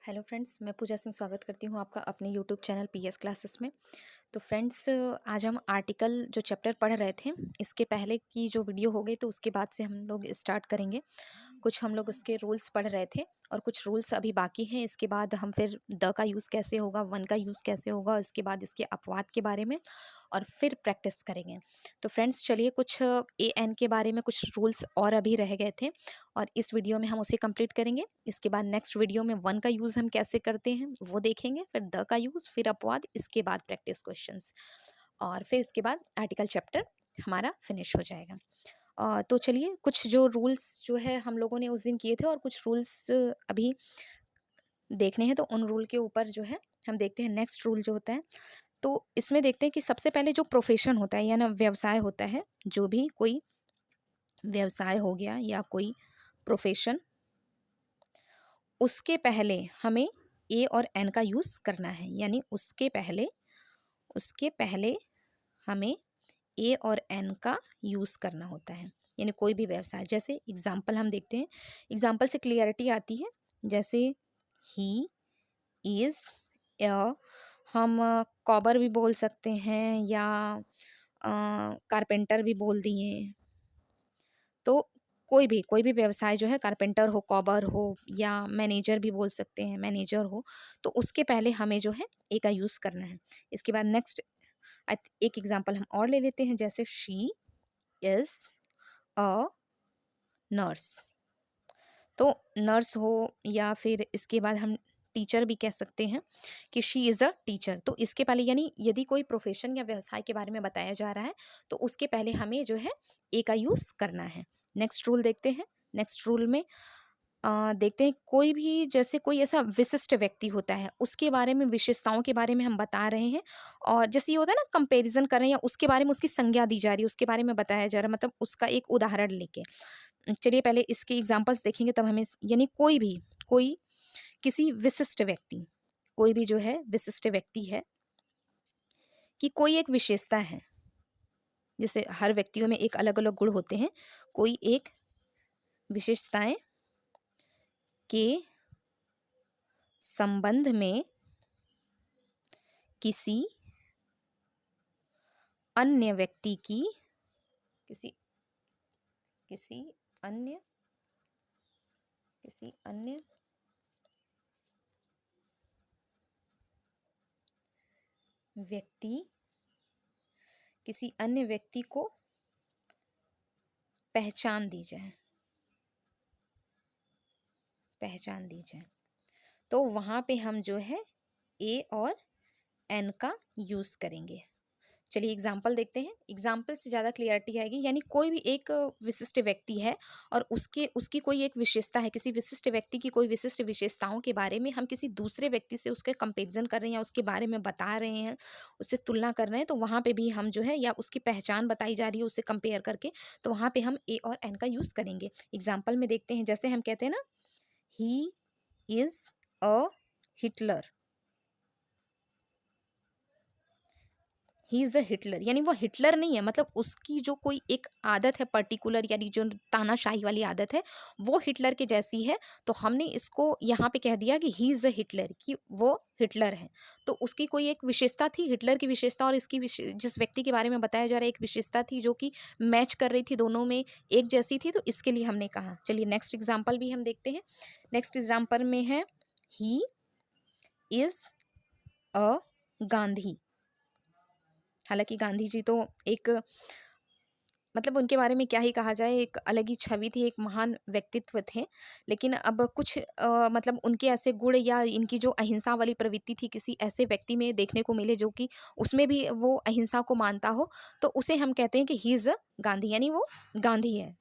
Hello friends, मैं पूजा सिंह स्वागत करती हूँ आपका अपने यूट्यूब चैनल पीएस क्लासेस में। तो फ्रेंड्स, आज हम आर्टिकल जो चैप्टर पढ़ रहे थे, इसके पहले की जो वीडियो हो गई तो उसके बाद से हम लोग स्टार्ट करेंगे। कुछ हम लोग उसके रूल्स पढ़ रहे थे और कुछ रूल्स अभी बाकी हैं। इसके बाद हम फिर द का यूज़ कैसे होगा, वन का यूज़ कैसे होगा, इसके बाद इसके अपवाद के बारे में और फिर प्रैक्टिस करेंगे। तो फ्रेंड्स, चलिए कुछ ए एन के बारे में कुछ रूल्स और अभी रह गए थे और इस वीडियो में हम उसे कंप्लीट करेंगे। इसके बाद नेक्स्ट वीडियो में वन का यूज़ हम कैसे करते हैं वो देखेंगे, फिर द का यूज़, फिर अपवाद, इसके बाद प्रैक्टिस क्वेश्चंस और फिर इसके बाद आर्टिकल चैप्टर हमारा फिनिश हो जाएगा। तो चलिए कुछ जो रूल्स जो है हम लोगों ने उस दिन किए थे और कुछ रूल्स अभी देखने हैं, तो उन रूल के ऊपर जो है हम देखते हैं। नेक्स्ट रूल जो होता है, तो इसमें देखते हैं कि सबसे पहले जो प्रोफेशन होता है या ना व्यवसाय होता है, जो भी कोई व्यवसाय हो गया या कोई प्रोफेशन, उसके पहले हमें ए और एन का यूज़ करना है। यानी उसके पहले हमें ए और एन का यूज़ करना होता है। यानी कोई भी व्यवसाय, जैसे एग्जाम्पल हम देखते हैं, एग्जाम्पल से क्लियरिटी आती है। जैसे ही इज़, अ हम कॉबर भी बोल सकते हैं या कारपेंटर भी बोल दिए। तो कोई भी व्यवसाय जो है, कारपेंटर हो, कॉबर हो या मैनेजर भी बोल सकते हैं, मैनेजर हो, तो उसके पहले हमें जो है ए का यूज़ करना है। इसके बाद नेक्स्ट एक एग्जांपल हम और ले लेते हैं, जैसे शी इज़ अ नर्स। तो नर्स हो या फिर इसके बाद हम टीचर भी कह सकते हैं कि शी इज़ अ टीचर। तो इसके पहले, यानी यदि कोई प्रोफेशन या व्यवसाय के बारे में बताया जा रहा है तो उसके पहले हमें जो है ए का यूज़ करना है। नेक्स्ट रूल देखते हैं। नेक्स्ट रूल में देखते हैं, कोई भी जैसे कोई ऐसा विशिष्ट व्यक्ति होता है, उसके बारे में, विशेषताओं के बारे में हम बता रहे हैं और जैसे ये होता है ना, कंपैरिजन कर रहे हैं या उसके बारे में उसकी संज्ञा दी जा रही है, उसके बारे में बताया जा रहा है, मतलब उसका एक उदाहरण लेके। चलिए पहले इसके एग्जांपल्स देखेंगे, तब हमें, यानी कोई किसी विशिष्ट व्यक्ति, कोई भी जो है विशिष्ट व्यक्ति है कि कोई एक विशेषता है। जैसे हर व्यक्तियों में एक अलग अलग गुण होते हैं, कोई एक विशेषताएं के संबंध में किसी अन्य व्यक्ति की, किसी किसी अन्य किसी अन्य व्यक्ति किसी अन्य व्यक्ति को पहचान दी जाए, तो वहां पे हम जो है ए और एन का यूज करेंगे। चलिए एग्जाम्पल देखते हैं। एग्जाम्पल से ज़्यादा क्लियरिटी आएगी। यानी कोई भी एक विशिष्ट व्यक्ति है और उसकी कोई एक विशेषता है, किसी विशिष्ट व्यक्ति की कोई विशिष्ट विशेषताओं के बारे में हम किसी दूसरे व्यक्ति से उसके कंपेरिजन कर रहे हैं या उसके बारे में बता रहे हैं, उससे तुलना कर रहे हैं, तो वहाँ पे भी हम जो है, या उसकी पहचान बताई जा रही है उससे कंपेयर करके, तो वहाँ पे हम ए और एन का यूज़ करेंगे। एग्जाम्पल में देखते हैं, जैसे हम कहते हैं ना, he is a Hitler. He is a Hitler, यानी वो हिटलर नहीं है, मतलब उसकी जो कोई एक आदत है पर्टिकुलर, यानी जो तानाशाही वाली आदत है, वो हिटलर के जैसी है। तो हमने इसको यहाँ पे कह दिया कि ही इज़ अ हिटलर, कि वो हिटलर है। तो उसकी कोई एक विशेषता थी, हिटलर की विशेषता, और इसकी जिस व्यक्ति के बारे में बताया जा रहा है, एक विशेषता थी जो कि मैच कर रही थी, दोनों में एक जैसी थी, तो इसके लिए हमने कहा। चलिए नेक्स्ट एग्जाम्पल भी हम देखते हैं। नेक्स्ट एग्जाम्पल में है, ही इज़ अ गांधी। हालांकि गांधी जी तो एक, मतलब उनके बारे में क्या ही कहा जाए, एक अलग ही छवि थी, एक महान व्यक्तित्व थे। लेकिन अब कुछ मतलब उनके ऐसे गुण या इनकी जो अहिंसा वाली प्रवृत्ति थी, किसी ऐसे व्यक्ति में देखने को मिले जो कि उसमें भी वो अहिंसा को मानता हो, तो उसे हम कहते हैं कि ही इज़ अ गांधी, यानी वो गांधी है।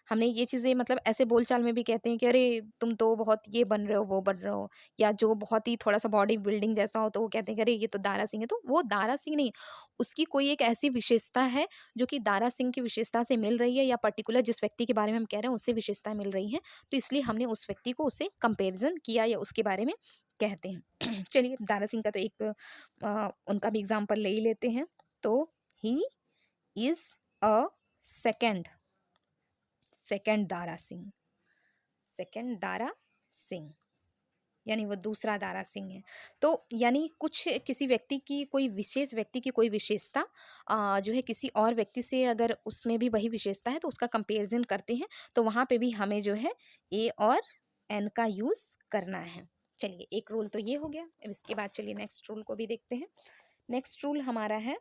हमने ये चीज़ें, मतलब ऐसे बोलचाल में भी कहते हैं कि अरे तुम तो बहुत ये बन रहे हो, वो बन रहे हो, या जो बहुत ही थोड़ा सा बॉडी बिल्डिंग जैसा हो तो वो कहते हैं कि अरे ये तो दारा सिंह है। तो वो दारा सिंह नहीं, उसकी कोई एक ऐसी विशेषता है जो कि दारा सिंह की विशेषता से मिल रही है, या पर्टिकुलर जिस व्यक्ति के बारे में हम कह रहे हैं उससे विशेषता मिल रही है, तो इसलिए हमने उस व्यक्ति को उससे कंपेरिजन किया या उसके बारे में कहते हैं। चलिए दारा सिंह का तो एक उनका भी एग्जाम्पल ले ही लेते हैं। तो he is a second second Dara Singh, second Dara Singh. यानी वो दूसरा दारा सिंह है। तो यानी कुछ किसी व्यक्ति की कोई विशेष व्यक्ति की कोई विशेषता जो है किसी और व्यक्ति से अगर उसमें भी वही विशेषता है तो उसका कंपैरिजन करते हैं, तो वहाँ पे भी हमें जो है ए और एन का यूज़ करना है। चलिए एक रूल तो ये हो गया। अब इसके बाद चलिए नेक्स्ट रूल को भी देखते हैं। नेक्स्ट रूल हमारा है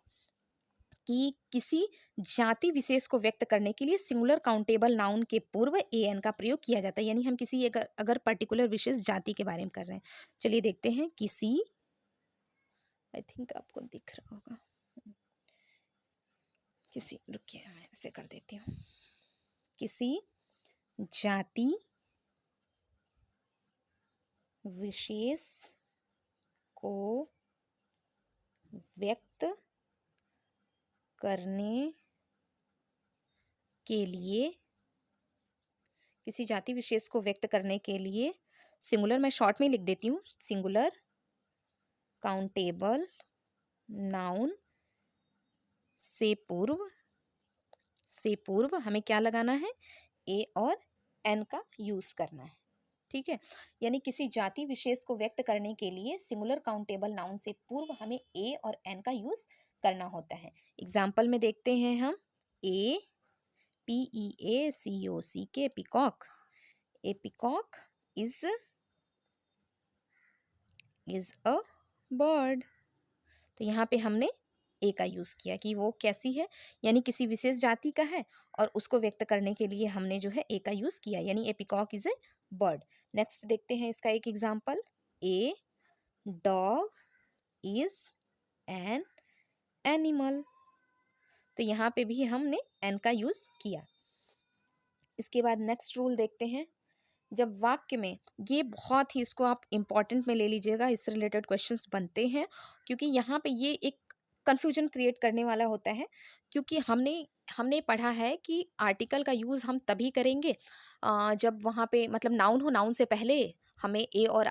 कि किसी जाति विशेष को व्यक्त करने के लिए सिंगुलर काउंटेबल नाउन के पूर्व एन का प्रयोग किया जाता है। यानी हम किसी अगर अगर पर्टिकुलर विशेष जाति के बारे में कर रहे हैं। चलिए देखते हैं किसी, आई थिंक आपको दिख रहा होगा, किसी, रुकिए मैं ऐसे कर देती हूँ, किसी जाति विशेष को व्यक्त करने के लिए, किसी जाति विशेष को व्यक्त करने के लिए सिंगुलर, मैं शॉर्ट में लिख देती हूँ, सिंगुलर काउंटेबल नाउन से पूर्व हमें क्या लगाना है, ए और एन का यूज करना है। ठीक है, यानी किसी जाति विशेष को व्यक्त करने के लिए सिंगुलर काउंटेबल नाउन से पूर्व हमें ए और एन का यूज करना होता है। एग्जाम्पल में देखते हैं हम, ए PEACOCK, peacock. A peacock is a bird. तो यहाँ पे हमने ए का यूज किया कि वो कैसी है, यानी किसी विशेष जाति का है और उसको व्यक्त करने के लिए हमने जो है ए का यूज किया, यानी a peacock is a bird. Next देखते हैं इसका एक example, a dog is an animal. तो यहाँ पे भी हमने एन का यूज किया। इसके बाद नेक्स्ट रूल देखते हैं, जब वाक्य में, ये बहुत ही, इसको आप इम्पॉर्टेंट में ले लीजिएगा, इससे रिलेटेड क्वेश्चंस बनते हैं, क्योंकि यहाँ पे ये एक कन्फ्यूजन क्रिएट करने वाला होता है। क्योंकि हमने हमने पढ़ा है कि आर्टिकल का यूज़ हम तभी करेंगे जब वहाँ पे मतलब नाउन हो, नाउन से पहले हमें ए और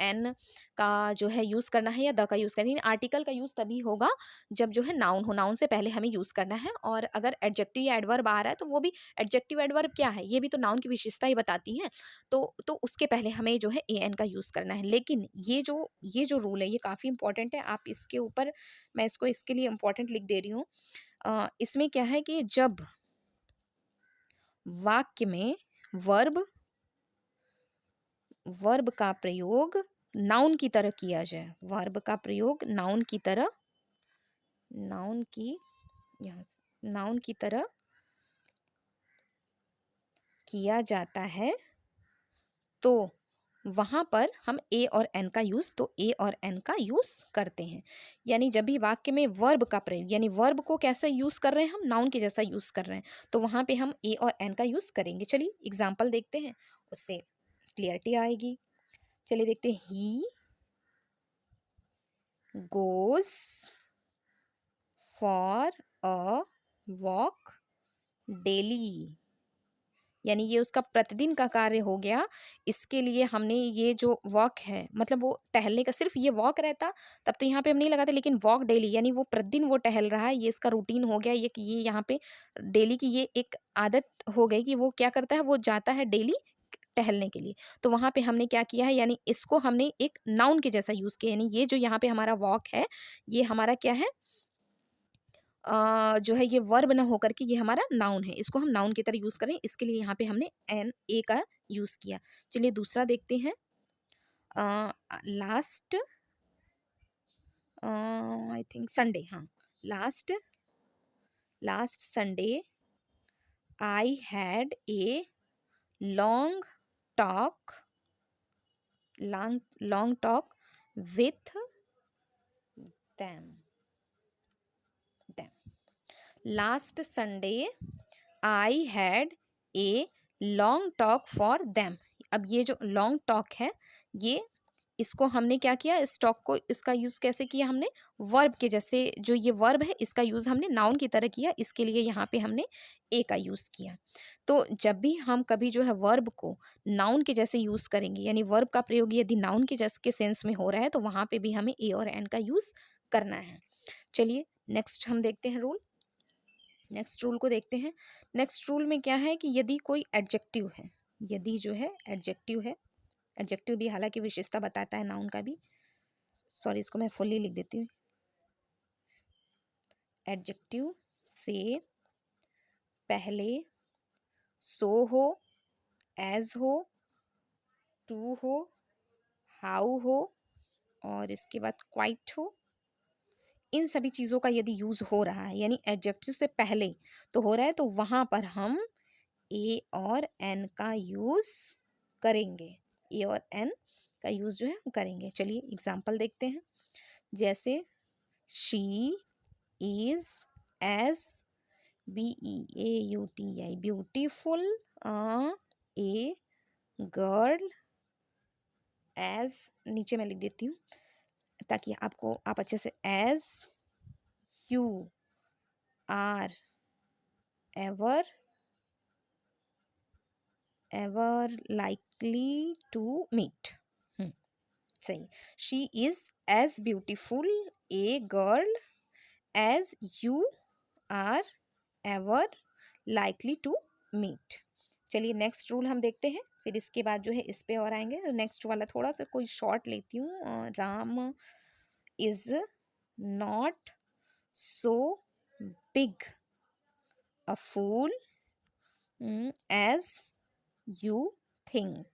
एन का जो है यूज़ करना है या द का यूज़ करना है। आर्टिकल का यूज़ तभी होगा जब जो है नाउन हो, नाउन से पहले हमें यूज़ करना है। और अगर एडजेक्टिव या एडवर्ब आ रहा है तो वो भी, एडजेक्टिव एडवर्ब क्या है, ये भी तो नाउन की विशेषता ही बताती हैं। तो उसके पहले हमें जो है ए एन का यूज़ करना है। लेकिन ये जो रूल है ये काफ़ी इंपॉर्टेंट है। आप इसके ऊपर, मैं इसको इसके लिए इम्पोर्टेंट लिख दे रही हूँ। इसमें क्या है कि जब वाक्य में वर्ब का प्रयोग नाउन की तरह किया जाए, वर्ब का प्रयोग नाउन की तरह किया जाता है, तो वहाँ पर हम ए और एन का यूज़, तो ए और एन का यूज़ करते हैं। यानी जब भी वाक्य में वर्ब का प्रयोग, यानी वर्ब को कैसे यूज़ कर रहे हैं, हम नाउन के जैसा यूज़ कर रहे हैं, तो वहाँ पे हम ए और एन का यूज़ करेंगे। चलिए एग्जाम्पल देखते हैं, उससे क्लियरिटी आएगी। चलिए देखते हैं, he goes for a walk daily. यानी ये उसका प्रतिदिन का कार्य हो गया। इसके लिए हमने ये जो वॉक है, मतलब वो टहलने का, सिर्फ ये वॉक रहता तब तो यहाँ पे हम नहीं लगाते, लेकिन वॉक डेली यानी वो प्रतिदिन वो टहल रहा है, ये इसका रूटीन हो गया। ये यहाँ पे डेली की ये एक आदत हो गई कि वो क्या करता है, वो जाता है डेली टहलने के लिए। तो वहाँ पे हमने क्या किया है, यानी इसको हमने एक नाउन के जैसा यूज़ किया। यानी ये जो यहाँ पे हमारा वॉक है, ये हमारा क्या है, जो है ये वर्ब ना होकर के ये हमारा नाउन है, इसको हम नाउन की तरह यूज़ करें, इसके लिए यहाँ पे हमने एन ए का यूज़ किया। चलिए दूसरा देखते हैं, लास्ट आई थिंक संडे, हाँ, last Sunday I had a long talk long talk with them last Sunday I had a long talk for them. अब ये जो लॉन्ग टॉक है, ये इसको हमने क्या किया, इस टॉक को, इसका यूज़ कैसे किया हमने, वर्ब के जैसे, जो ये वर्ब है इसका यूज़ हमने नाउन की तरह किया, इसके लिए यहाँ पे हमने ए का यूज़ किया। तो जब भी हम कभी जो है वर्ब को नाउन के जैसे यूज़ करेंगे, यानी वर्ब का प्रयोग यदि नाउन के जैसे के सेंस में हो रहा है, तो वहाँ पे भी हमें ए और एन का यूज़ करना है। चलिए नेक्स्ट हम देखते हैं रूल, नेक्स्ट रूल को देखते हैं। नेक्स्ट रूल में क्या है कि यदि कोई एडजेक्टिव है, यदि जो है एडजेक्टिव है, एडजेक्टिव भी हालांकि विशेषता बताता है नाउन का भी। सॉरी, इसको मैं फुल्ली लिख देती हूँ। एडजेक्टिव से पहले सो हो, एज हो, टू हो, हाउ हो और इसके बाद क्वाइट हो, इन सभी चीज़ों का यदि यूज़ हो रहा है यानी एडजेक्टिव से पहले तो हो रहा है, तो वहाँ पर हम ए और एन का यूज़ करेंगे। ए और एन का यूज़ जो है हम करेंगे। चलिए एग्जाम्पल देखते हैं। जैसे she is as, BEAUTI, beautiful, a girl as, नीचे मैं लिख देती हूँ ताकि आपको आप अच्छे से, as you are ever ever likely to meet. सही। She is as beautiful a girl as you are ever likely to meet. चलिए नेक्स्ट रूल हम देखते हैं, फिर इसके बाद जो है इस पे और आएंगे। नेक्स्ट वाला थोड़ा सा कोई शॉर्ट लेती हूँ। Ram is not so big a fool as you think.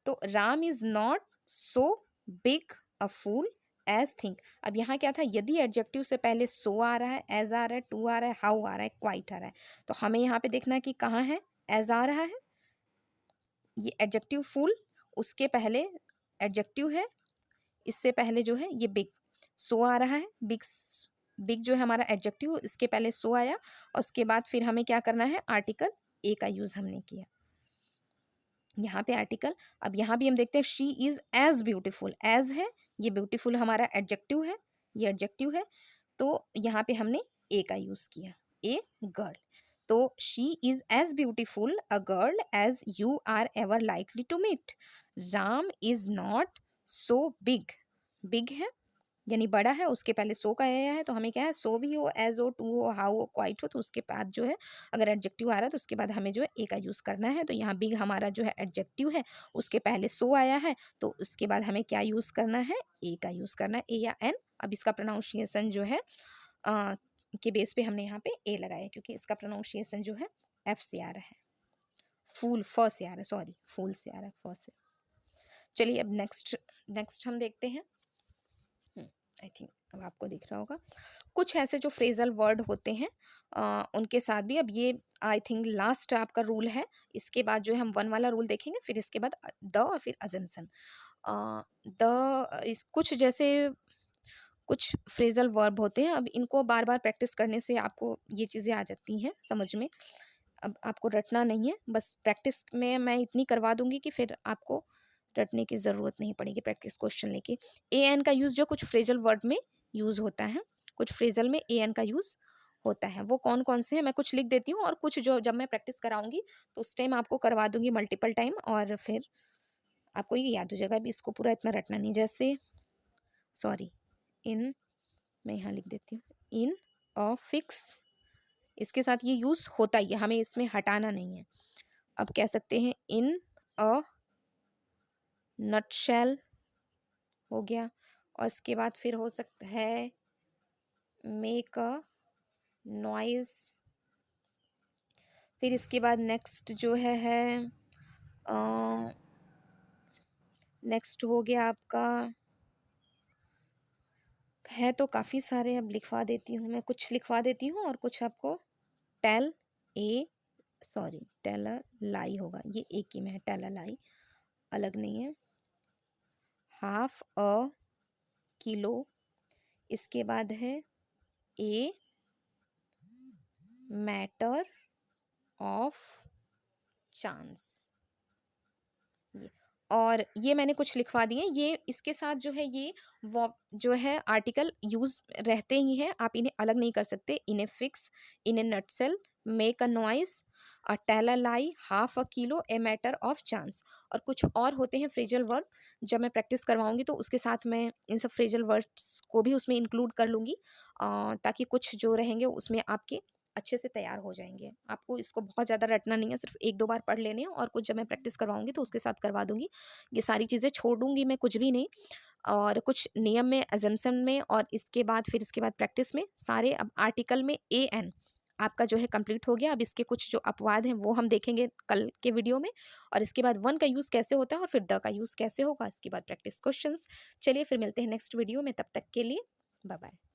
तो Ram is not so big a fool as think. अब यहाँ क्या था, यदि एडजेक्टिव से पहले सो आ रहा है, एज आ रहा है, टू आ रहा है, हाउ आ रहा है, क्वाइट आ रहा है, तो हमें यहाँ पे देखना है कि कहाँ है, एज आ रहा है, ये एडजेक्टिव फूल, उसके पहले एडजेक्टिव है, इससे पहले जो है ये बिग, सो आ रहा है, बिग, बिग जो है हमारा एडजेक्टिव, इसके पहले सो आया और उसके बाद फिर हमें क्या करना है, आर्टिकल ए का यूज हमने किया यहाँ पे आर्टिकल। अब यहाँ भी हम देखते हैं she is as beautiful, as है, ये ब्यूटीफुल हमारा एडजेक्टिव है, ये एडजेक्टिव है, तो यहाँ पे हमने ए का यूज किया, ए गर्ल। तो she is as beautiful a girl as you are ever likely to meet. Ram is not so big, big है यानी बड़ा है, उसके पहले सो का आया है, तो हमें क्या है, सो भी हो, एज हो, टू हो, हाउ हो, क्वाइट हो, तो उसके बाद जो है अगर एडजेक्टिव आ रहा है तो उसके बाद हमें जो है ए का यूज़ करना है। तो यहाँ बिग हमारा जो है एडजेक्टिव है, उसके पहले सो आया है, तो उसके बाद हमें क्या यूज़ करना है, ए का यूज़ करना है, ए या एन। अब इसका प्रोनाउंसिएशन जो है के बेस पे हमने यहाँ पे ए लगाया क्योंकि इसका प्रोनाउंसिएशन जो है एफ से आ रहा है, फूल फ से आ रहा है, सॉरी फूल से आ रहा है, फ से। चलिए अब नेक्स्ट नेक्स्ट हम देखते हैं। आई थिंक अब आपको दिख रहा होगा कुछ ऐसे जो फ्रेजल वर्ड होते हैं उनके साथ भी। अब ये आई थिंक लास्ट आपका रूल है, इसके बाद जो है हम वन वाला रूल देखेंगे, फिर इसके बाद द और फिर अजम्पशन। द इस कुछ जैसे कुछ फ्रेजल वर्ब होते हैं, अब इनको बार बार प्रैक्टिस करने से आपको ये चीज़ें आ जाती हैं समझ में। अब आपको रटना नहीं है, बस प्रैक्टिस में मैं इतनी करवा दूंगी कि फिर आपको रटने की ज़रूरत नहीं पड़ेगी प्रैक्टिस क्वेश्चन लेके। ए एन का यूज़ जो कुछ फ्रेजल वर्ड में यूज़ होता है, कुछ फ्रेजल में ए एन का यूज़ होता है, वो कौन कौन से हैं मैं कुछ लिख देती हूँ और कुछ जो जब मैं प्रैक्टिस कराऊंगी तो उस टाइम आपको करवा दूंगी मल्टीपल टाइम और फिर आपको ये याद हो जाएगा। अभी इसको पूरा इतना रटना नहीं, जैसे सॉरी इन, मैं यहाँ लिख देती हूँ, इन अ फिक्स, इसके साथ ये यूज़ होता ही है, हमें इसमें हटाना नहीं है। अब कह सकते हैं इन अ नटशेल हो गया, और इसके बाद फिर हो सकता है मेक अ नॉइज, फिर इसके बाद नेक्स्ट जो है नेक्स्ट हो गया आपका, है तो काफ़ी सारे, अब लिखवा देती हूँ मैं, कुछ लिखवा देती हूँ और कुछ आपको। Tell a, sorry tell a lie होगा, ये एक ही में है, टेल अ लाई अलग नहीं है। हाफ अ किलो, इसके बाद है ए मैटर ऑफ चांस, ये और ये मैंने कुछ लिखवा दिए, ये इसके साथ जो है ये वो जो है आर्टिकल यूज रहते ही हैं, आप इन्हें अलग नहीं कर सकते। In a fix, in a nutshell, make a noise, a tell a lie, half a kilo, a matter of chance. और कुछ और होते हैं फ्रेजल वर्ब, जब मैं प्रैक्टिस करवाऊंगी तो उसके साथ मैं इन सब फ्रेजल वर्ब्स को भी उसमें इंक्लूड कर लूँगी ताकि कुछ जो रहेंगे उसमें आपके अच्छे से तैयार हो जाएँगे। आपको इसको बहुत ज़्यादा रटना नहीं है, सिर्फ़ 1-2 बार पढ़ लेने हैं और कुछ जब मैं प्रैक्टिस करवाऊँगी तो उसके साथ करवा दूँगी। ये सारी चीज़ें छोड़ूँगी मैं कुछ भी नहीं, और कुछ नियम में, अज़म्पशन में, और इसके बाद फिर इसके बाद प्रैक्टिस में सारे अब आर्टिकल में एएन आपका जो है कंप्लीट हो गया। अब इसके कुछ जो अपवाद हैं वो हम देखेंगे कल के वीडियो में, और इसके बाद वन का यूज़ कैसे होता है और फिर द का यूज़ कैसे होगा, इसके बाद प्रैक्टिस क्वेश्चंस। चलिए फिर मिलते हैं नेक्स्ट वीडियो में, तब तक के लिए बाय बाय।